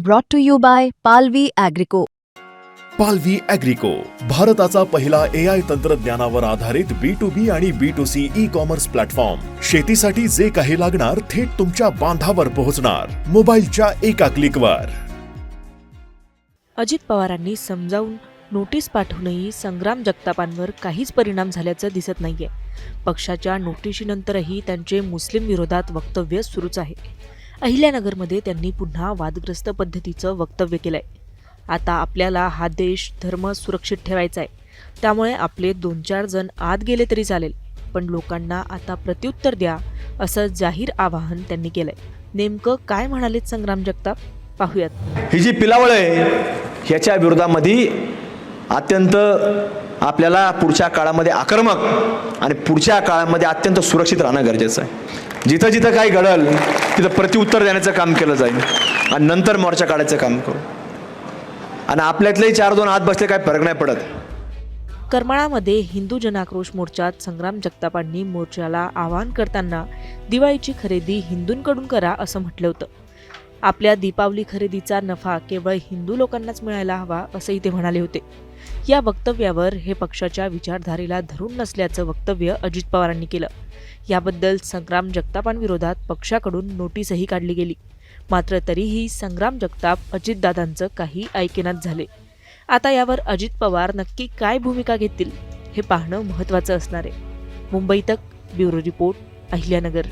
brought to you by Palvi Agrico. पालवी ॲग्रिको, भारताचा पहिला AI तंत्रज्ञानावर आधारित B2B आणि B2C ई-कॉमर्स प्लॅटफॉर्म. शेतीसाठी जे काही लागणार थेट तुमच्या बांधावर पोहोचणार, मोबाईलच्या एका क्लिकवर. अजित पवारांनी समजावून नोटीस पाठवूनही संग्राम जगतापांवर काहीच परिणाम झाल्याचं दिसत नाहीये. पक्षाच्या नोटिशीनंतरही त्यांचे मुस्लिम विरोधात वक्तव्य सुरूच आहे. अहिल्यानगरमध्ये त्यांनी पुन्हा वादग्रस्त पद्धतीचं वक्तव्य केलंय. आता आपल्याला हा देश धर्म सुरक्षित ठेवायचा आहे, त्यामुळे आपले 2-4 जण आत गेले तरी चालेल, पण लोकांना आता प्रत्युत्तर द्या, असं जाहीर आवाहन त्यांनी केलंय. नेमकं काय म्हणालेत संग्राम जगताप, पाहूयात. ही जी पिलावळ आहे ह्याच्या विरोधामध्ये अत्यंत आपल्याला पुढच्या काळामध्ये आक्रमक आणि पुढच्या काळामध्ये अत्यंत सुरक्षित राहणं गरजेचं आहे. जिथं जिथं काही घडल तिथं प्रत्युत्तर देण्याचं काम केलं जाईल आणि नंतर मोर्चा काढायचं काम करू. आणि आपल्यातलेही 4-2 हात बसले काय फरक नाही पडत. करमाळामध्ये हिंदू जनाक्रोश मोर्चात संग्राम जगतापांनी मोर्चाला आवाहन करताना दिवाळीची खरेदी हिंदूंकडून करा असं म्हटलं होतं. आपल्या दीपावली खरेदीचा नफा केवळ हिंदू लोकांनाच मिळायला हवा असंही ते म्हणाले होते. या वक्तव्यावर हे पक्षाच्या विचारधारेला धरून नसल्याचं वक्तव्य अजित पवारांनी केलं. याबद्दल संग्राम जगतापांविरोधात पक्षाकडून नोटीसही काढली गेली. मात्र तरीही संग्राम जगताप अजितदादांचं काही ऐकेनाच झाले. आता यावर अजित पवार नक्की काय भूमिका घेतील हे पाहणं महत्त्वाचं असणार आहे. मुंबई तक, ब्युरो रिपोर्ट, अहिल्यानगर.